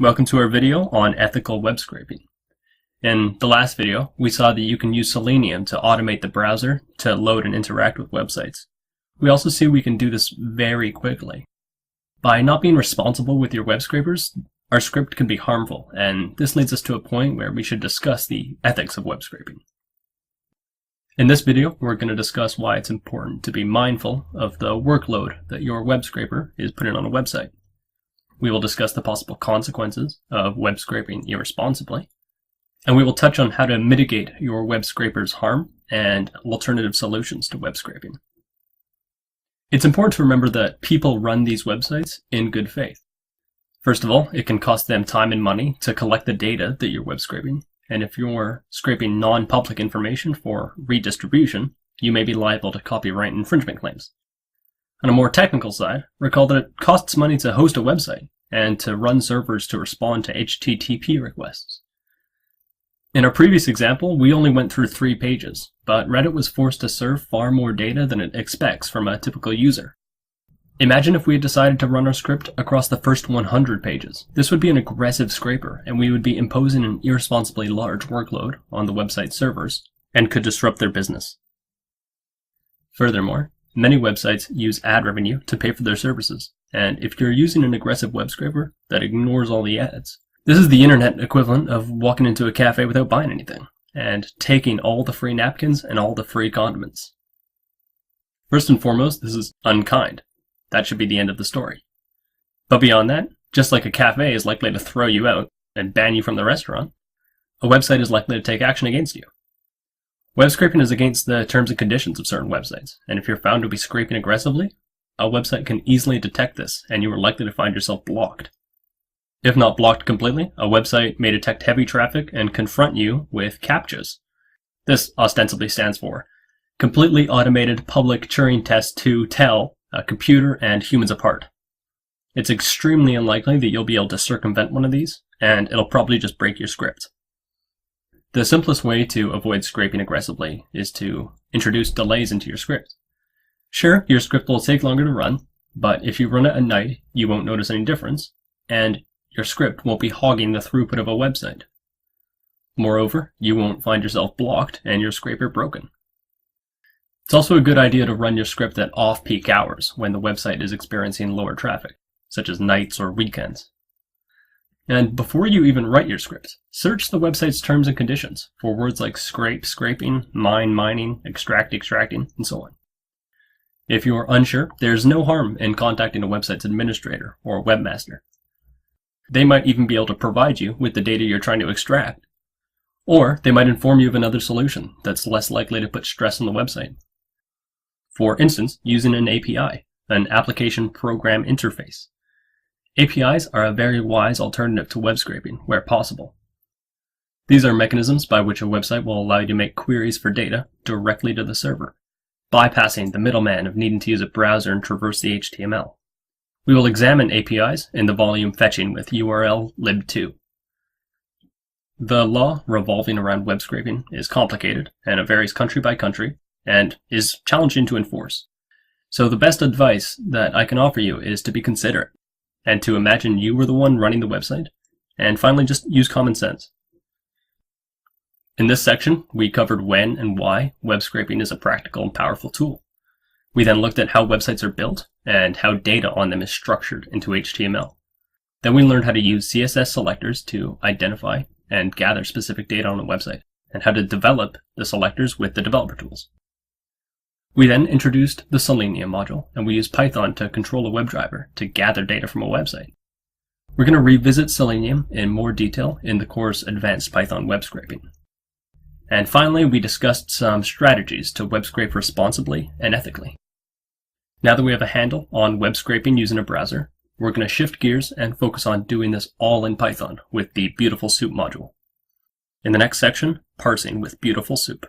Welcome to our video on ethical web scraping. In the last video, we saw that you can use Selenium to automate the browser to load and interact with websites. We also see we can do this very quickly. By not being responsible with your web scrapers, our script can be harmful, and this leads us to a point where we should discuss the ethics of web scraping. In this video, we're going to discuss why it's important to be mindful of the workload that your web scraper is putting on a website. We will discuss the possible consequences of web scraping irresponsibly, and we will touch on how to mitigate your web scraper's harm and alternative solutions to web scraping. It's important to remember that people run these websites in good faith. First of all, it can cost them time and money to collect the data that you're web scraping, and if you're scraping non-public information for redistribution, you may be liable to copyright infringement claims. On a more technical side, recall that it costs money to host a website and to run servers to respond to HTTP requests. In our previous example, we only went through 3 pages, but Reddit was forced to serve far more data than it expects from a typical user. Imagine if we had decided to run our script across the first 100 pages. This would be an aggressive scraper, and we would be imposing an irresponsibly large workload on the website servers and could disrupt their business. Furthermore, many websites use ad revenue to pay for their services, and if you're using an aggressive web scraper that ignores all the ads, this is the internet equivalent of walking into a cafe without buying anything, and taking all the free napkins and all the free condiments. First and foremost, this is unkind. That should be the end of the story. But beyond that, just like a cafe is likely to throw you out and ban you from the restaurant, a website is likely to take action against you. Web scraping is against the terms and conditions of certain websites, and if you're found to be scraping aggressively, a website can easily detect this, and you are likely to find yourself blocked. If not blocked completely, a website may detect heavy traffic and confront you with CAPTCHAs. This ostensibly stands for Completely Automated Public Turing Test to Tell a Computer and Humans Apart. It's extremely unlikely that you'll be able to circumvent one of these, and it'll probably just break your script. The simplest way to avoid scraping aggressively is to introduce delays into your script. Sure, your script will take longer to run, but if you run it at night, you won't notice any difference, and your script won't be hogging the throughput of a website. Moreover, you won't find yourself blocked and your scraper broken. It's also a good idea to run your script at off-peak hours when the website is experiencing lower traffic, such as nights or weekends. And before you even write your script, search the website's terms and conditions for words like scrape, scraping, mine, mining, extract, extracting, and so on. If you are unsure, there's no harm in contacting a website's administrator or webmaster. They might even be able to provide you with the data you're trying to extract. Or they might inform you of another solution that's less likely to put stress on the website. For instance, using an API, an application program interface. APIs are a very wise alternative to web scraping where possible. These are mechanisms by which a website will allow you to make queries for data directly to the server, bypassing the middleman of needing to use a browser and traverse the HTML. We will examine APIs in the volume Fetching with URL lib2. The law revolving around web scraping is complicated, and it varies country by country, and is challenging to enforce. So the best advice that I can offer you is to be considerate, and to imagine you were the one running the website, and finally just use common sense. In this section, we covered when and why web scraping is a practical and powerful tool. We then looked at how websites are built and how data on them is structured into HTML. Then we learned how to use CSS selectors to identify and gather specific data on a website, and how to develop the selectors with the developer tools. We then introduced the Selenium module, and we used Python to control a WebDriver to gather data from a website. We're going to revisit Selenium in more detail in the course Advanced Python Web Scraping. And finally, we discussed some strategies to web scrape responsibly and ethically. Now that we have a handle on web scraping using a browser, we're going to shift gears and focus on doing this all in Python with the BeautifulSoup module. In the next section, parsing with BeautifulSoup.